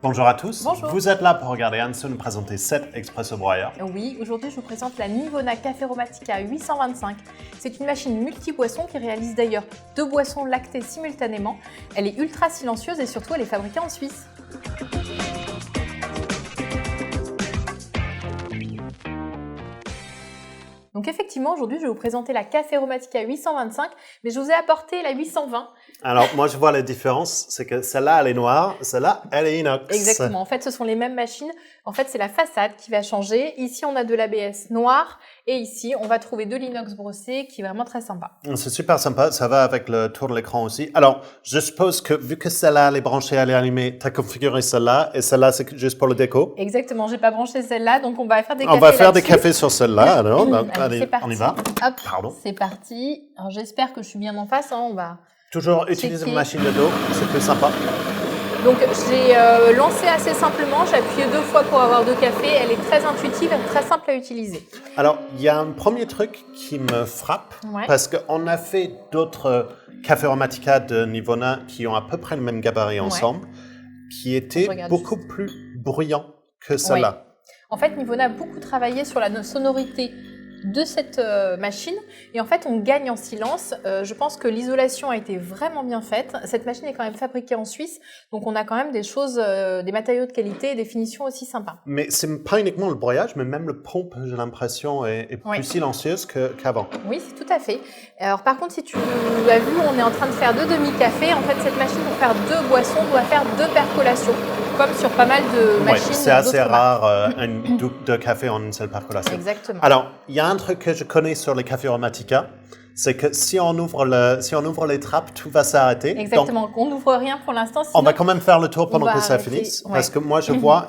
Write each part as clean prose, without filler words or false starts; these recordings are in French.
Bonjour à tous. Bonjour. Vous êtes là pour regarder Anso nous présenter 7 Expresso broyeurs. Oui, aujourd'hui je vous présente la Nivona Café Aromatica 825. C'est une machine multi-boissons qui réalise d'ailleurs 2 boissons lactées simultanément. Elle est ultra silencieuse et surtout elle est fabriquée en Suisse. Donc effectivement, aujourd'hui, je vais vous présenter la Café Aromatica 825, mais je vous ai apporté la 820. Alors, moi, je vois la différence, c'est que celle-là, elle est noire, celle-là, elle est inox. Exactement. En fait, ce sont les mêmes machines. En fait, c'est la façade qui va changer. Ici, on a de l'ABS noir et ici, on va trouver de l'inox brossé qui est vraiment très sympa. C'est super sympa, ça va avec le tour de l'écran aussi. Alors, je suppose que vu que celle-là, elle est branchée, elle est allumée, tu as configuré celle-là et celle-là, c'est juste pour le déco. Exactement. J'ai pas branché celle-là, donc on va faire des cafés. On va faire des cafés sur celle-là, alors. Allez, on y va. Hop, Pardon. c'est parti. Alors, j'espère que je suis bien en face. On va Toujours utiliser une machine de dos, c'est plus sympa. Donc j'ai lancé assez simplement, j'ai appuyé 2 fois pour avoir 2 cafés, elle est très intuitive, elle est très simple à utiliser. Alors, il y a un premier truc qui me frappe, parce qu'on a fait d'autres Café Aromatica de Nivona qui ont à peu près le même gabarit ensemble, qui étaient beaucoup plus bruyants que celle-là. En fait, Nivona a beaucoup travaillé sur la sonorité de cette machine et en fait on gagne en silence. Je pense que l'isolation a été vraiment bien faite. Cette machine est quand même fabriquée en Suisse, donc on a quand même des choses, des matériaux de qualité et des finitions aussi sympas. Mais c'est pas uniquement le broyage, mais même le pompe, j'ai l'impression, est plus silencieuse qu'avant. Oui, c'est tout à fait. Alors par contre, si tu as vu, on est en train de faire 2 demi-cafés. En fait, cette machine pour faire 2 boissons doit faire 2 percolations, comme sur pas mal de machines. C'est assez rare, de café en une seule percolation. Exactement. Alors, il y a un truc que je connais sur les Café Aromatica, c'est que si on ouvre les trappes, tout va s'arrêter. Exactement, on n'ouvre rien pour l'instant. On va quand même faire le tour pendant que ça finisse, parce que moi je vois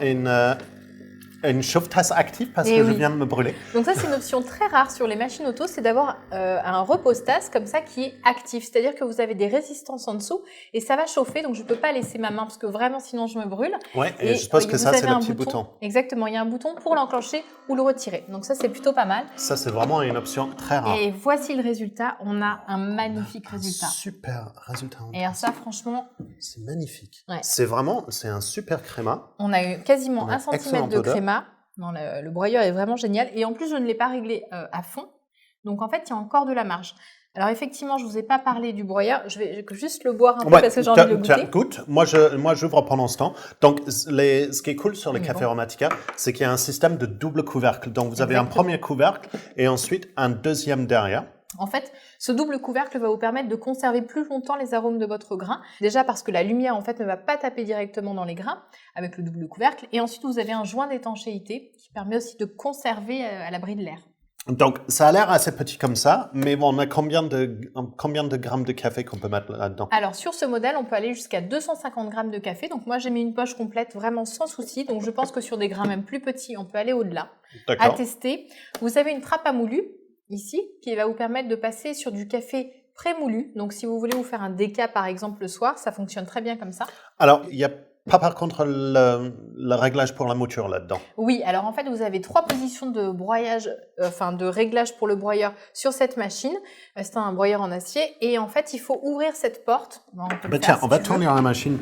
une chauffe-tasse active parce que je viens de me brûler. Donc ça, c'est une option très rare sur les machines auto, c'est d'avoir un repose-tasse comme ça qui est actif. C'est-à-dire que vous avez des résistances en dessous et ça va chauffer, donc je ne peux pas laisser ma main parce que vraiment sinon je me brûle. Oui, et je suppose que ça c'est le petit bouton. Exactement, il y a un bouton pour l'enclencher ou le retirer. Donc ça, c'est plutôt pas mal. Ça, c'est vraiment une option très rare. Et voici le résultat, on a un magnifique résultat. Super résultat. Et alors ça, franchement... C'est magnifique. Ouais. C'est un super créma. On a eu quasiment 1 cm de créma. Non, le broyeur est vraiment génial. Et en plus, je ne l'ai pas réglé à fond. Donc, en fait, il y a encore de la marge. Alors, effectivement, je ne vous ai pas parlé du broyeur. Je vais juste le boire un peu parce que j'ai envie de le goûter. Goûte. Moi, j'ouvre pendant ce temps. Donc, ce qui est cool sur les Café Aromatica, c'est qu'il y a un système de double couvercle. Donc, vous avez un premier couvercle et ensuite un deuxième derrière. En fait, ce double couvercle va vous permettre de conserver plus longtemps les arômes de votre grain. Déjà parce que la lumière, en fait, ne va pas taper directement dans les grains avec le double couvercle. Et ensuite, vous avez un joint d'étanchéité qui permet aussi de conserver à l'abri de l'air. Donc, ça a l'air assez petit comme ça, mais bon, on a combien de grammes de café qu'on peut mettre là-dedans? Alors, sur ce modèle, on peut aller jusqu'à 250 grammes de café. Donc, moi, j'ai mis une poche complète vraiment sans souci. Donc, je pense que sur des grains même plus petits, on peut aller au-delà. À tester. Vous avez une trappe à moulu ici, qui va vous permettre de passer sur du café pré-moulu. Donc, si vous voulez vous faire un déca, par exemple, le soir, ça fonctionne très bien comme ça. Alors, il n'y a pas par contre le réglage pour la mouture là-dedans? Oui, alors en fait, vous avez 3 positions de broyage, de réglage pour le broyeur sur cette machine. C'est un broyeur en acier. Et en fait, il faut ouvrir cette porte. On va tourner la machine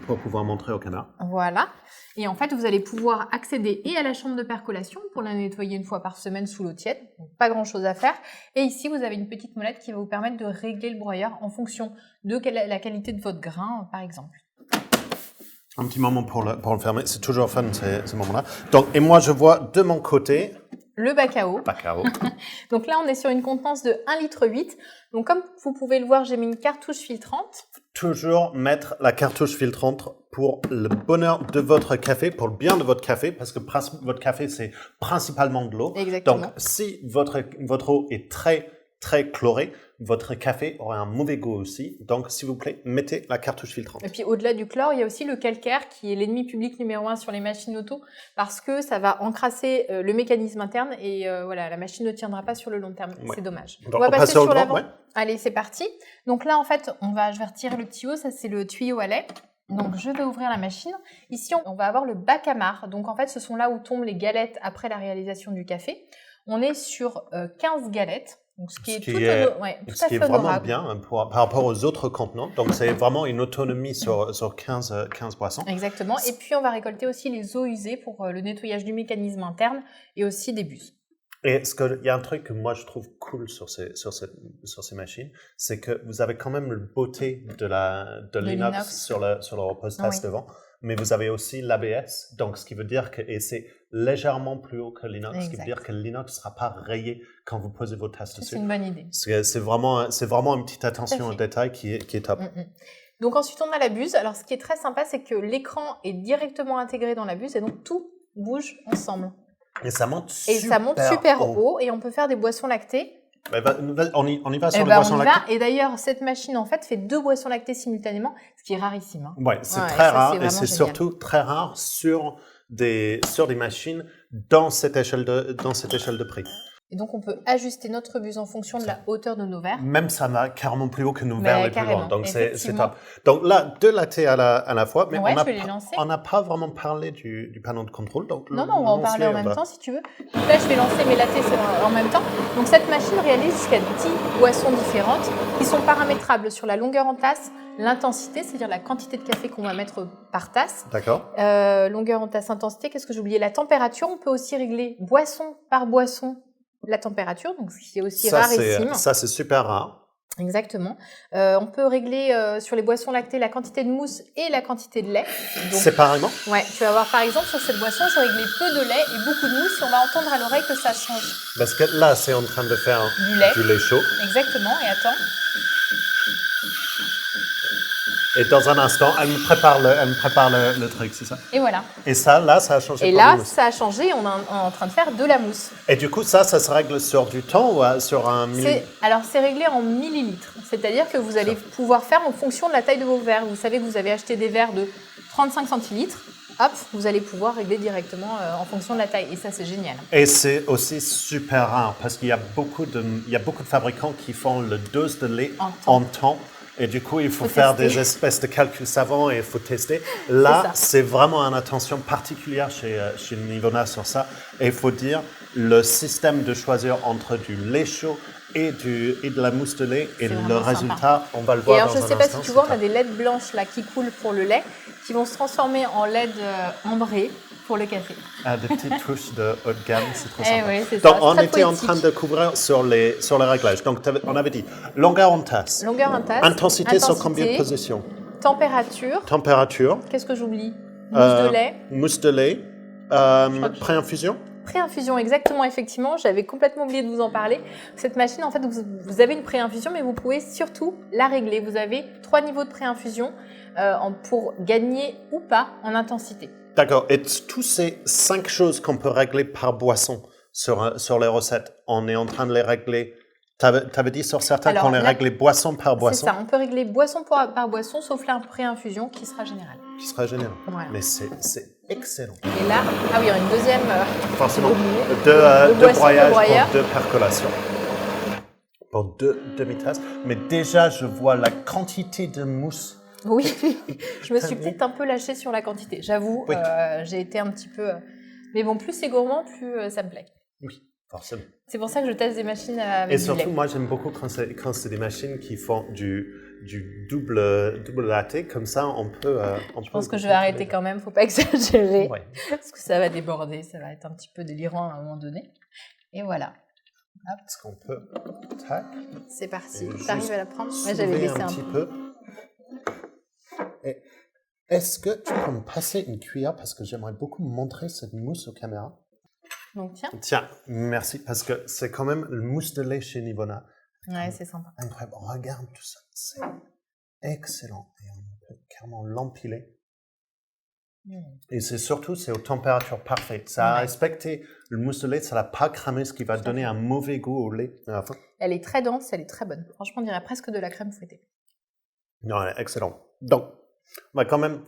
pour pouvoir montrer au caméra. Voilà. Et en fait, vous allez pouvoir accéder et à la chambre de percolation pour la nettoyer une fois par semaine sous l'eau tiède. Donc, pas grand-chose à faire. Et ici, vous avez une petite molette qui va vous permettre de régler le broyeur en fonction de la qualité de votre grain, par exemple. Un petit moment pour le fermer. C'est toujours fun, ces moments-là. Donc, et moi, je vois de mon côté... Le bac à eau. Donc là, on est sur une contenance de 1,8 litre. Donc, comme vous pouvez le voir, j'ai mis une cartouche filtrante. Toujours mettre la cartouche filtrante pour le bonheur de votre café, pour le bien de votre café, parce que votre café, c'est principalement de l'eau. Exactement. Donc, si votre eau est très, très chlorée, votre café aura un mauvais goût aussi. Donc, s'il vous plaît, mettez la cartouche filtrante. Et puis, au-delà du chlore, il y a aussi le calcaire qui est l'ennemi public numéro 1 sur les machines auto parce que ça va encrasser le mécanisme interne et la machine ne tiendra pas sur le long terme. C'est dommage. Donc, on va passer sur l'avant. Ouais. Allez, c'est parti. Donc là, en fait, je vais retirer le tuyau. Ça, c'est le tuyau à lait. Donc, je vais ouvrir la machine. Ici, on va avoir le bac à marc. Donc, en fait, ce sont là où tombent les galettes après la réalisation du café. On est sur 15 galettes. Donc, ce qui est vraiment bien par rapport aux autres contenants. Donc, c'est vraiment une autonomie sur 15 boissons. Exactement. Et puis, on va récolter aussi les eaux usées pour le nettoyage du mécanisme interne et aussi des bus. Et il y a un truc que moi, je trouve cool sur ces machines, c'est que vous avez quand même le beauté de l'inox sur le repose-tasse devant. Mais vous avez aussi l'ABS, donc ce qui veut dire que c'est légèrement plus haut que l'inox, ce qui veut dire que l'inox ne sera pas rayé quand vous posez vos tasses dessus. C'est une bonne idée. C'est vraiment une petite attention au détail qui est top. Donc ensuite, on a la buse. Alors ce qui est très sympa, c'est que l'écran est directement intégré dans la buse et donc tout bouge ensemble. Et ça monte super haut et on peut faire des boissons lactées. On y va sur les boissons lactées. Et d'ailleurs, cette machine, en fait, fait 2 boissons lactées simultanément, ce qui est rarissime. Oui, c'est très rare et c'est surtout très rare sur des machines dans cette échelle de prix. Et donc, on peut ajuster notre buse en fonction de la hauteur de nos verres. Même ça va carrément plus haut que nos verres les plus grands. Donc, c'est top. Donc là, 2 lattés à la fois. Mais on n'a pas vraiment parlé du panneau de contrôle. Donc, non, on va en parler en même temps si tu veux. Donc là, je vais lancer mes lattés en même temps. Donc, cette machine réalise jusqu'à 10 boissons différentes qui sont paramétrables sur la longueur en tasse, l'intensité, c'est-à-dire la quantité de café qu'on va mettre par tasse. D'accord. Longueur en tasse, intensité. Qu'est-ce que j'ai oublié? La température. On peut aussi régler boisson par boisson la température, donc ce qui est aussi rarissime. Ça, c'est super rare. Exactement. On peut régler sur les boissons lactées la quantité de mousse et la quantité de lait. Séparément? Ouais. Tu vas voir, par exemple, sur cette boisson, j'ai réglé peu de lait et beaucoup de mousse et on va entendre à l'oreille que ça change. Parce que là, c'est en train de faire du lait chaud. Exactement. Et attends. Et dans un instant, elle me prépare le truc, c'est ça? Et voilà. Et ça, là, ça a changé. Et là, ça a changé, on est en train de faire de la mousse. Et du coup, ça se règle sur du temps ou sur un millilitre? Alors, c'est réglé en millilitres. C'est-à-dire que vous allez pouvoir faire en fonction de la taille de vos verres. Vous savez que vous avez acheté des verres de 35 centilitres. Hop, vous allez pouvoir régler directement en fonction de la taille. Et ça, c'est génial. Et c'est aussi super rare parce qu'il y a beaucoup de fabricants qui font le dose de lait en temps. Et du coup, il faut faire des espèces de calculs savants et il faut tester. Là, c'est vraiment une attention particulière chez Nivona sur ça. Et il faut dire, le système de choisir entre du lait chaud et de la mousse de lait et le résultat, on va le voir dans un instant. Et alors, je ne sais pas si tu vois, on a des LED blanches là qui coulent pour le lait qui vont se transformer en LED ambré pour le café. Des petites touches de haut de gamme, c'est trop sympa. Oui, c'est donc, ça. on était en train de couvrir sur les réglages. Donc, on avait dit longueur en tasse. Intensité sur combien de positions? Température. Qu'est-ce que j'oublie? Mousse de lait. Pré-infusion? Pré-infusion, exactement, effectivement. J'avais complètement oublié de vous en parler. Cette machine, en fait, vous avez une pré-infusion, mais vous pouvez surtout la régler. Vous avez 3 niveaux de pré-infusion pour gagner ou pas en intensité. D'accord. Et tous ces 5 choses qu'on peut régler par boisson sur les recettes, on est en train de les régler. Tu avais dit sur certains qu'on les réglait boisson par boisson. C'est ça, on peut régler boisson par boisson, sauf la pré-infusion qui sera générale. Voilà. Mais c'est excellent. Et là, il y a une deuxième. Forcément. Deux broyages pour 2 percolations. Pour 2 demi-tasses. Mais déjà, je vois la quantité de mousse. Oui, je me suis peut-être un peu lâchée sur la quantité. J'avoue, j'ai été un petit peu... Mais bon, plus c'est gourmand, plus ça me plaît. Oui, forcément. C'est pour ça que je teste des machines avec du lait. Et surtout, moi, j'aime beaucoup quand c'est des machines qui font du double latte. Comme ça, on peut... je pense que je vais arrêter quand même, faut pas exagérer. Ouais. Parce que ça va déborder, ça va être un petit peu délirant à un moment donné. Et voilà. Est-ce qu'on peut... Tac. C'est parti. Tu arrives à la prendre? Moi, j'avais laissé un petit peu. Et est-ce que tu peux me passer une cuillère parce que j'aimerais beaucoup montrer cette mousse aux caméras? Donc tiens. Tiens, merci parce que c'est quand même le mousse de lait chez Nivona. Ouais, c'est sympa. Incroyable. Regarde tout ça, c'est excellent et on peut carrément l'empiler. Et c'est aux températures parfaites. Ça a respecté le mousse de lait, ça n'a pas cramé, ce qui va donner un mauvais goût au lait à la fin. Elle est très dense, elle est très bonne. Franchement, on dirait presque de la crème fouettée. Non, excellent. Donc, on va quand même,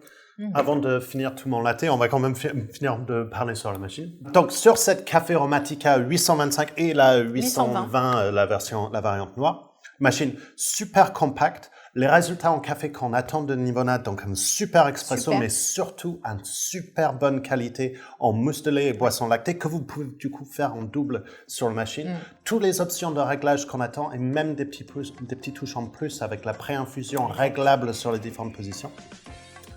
avant de finir tout mon latte, on va quand même finir de parler sur la machine. Donc, sur cette Café Aromatica 825 et la 820, la variante noire, machine super compacte. Les résultats en café qu'on attend de Nivona, donc un super expresso, mais surtout une super bonne qualité en mousse de lait et boisson lactée que vous pouvez du coup faire en double sur la machine. Toutes les options de réglage qu'on attend et même des petits touches en plus avec la pré-infusion réglable sur les différentes positions.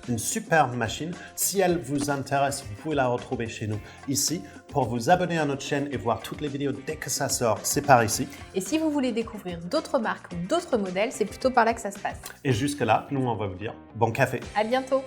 Une superbe machine. Si elle vous intéresse, vous pouvez la retrouver chez nous ici. Pour vous abonner à notre chaîne et voir toutes les vidéos dès que ça sort, c'est par ici. Et si vous voulez découvrir d'autres marques ou d'autres modèles, c'est plutôt par là que ça se passe. Et jusque-là, nous, on va vous dire bon café. À bientôt.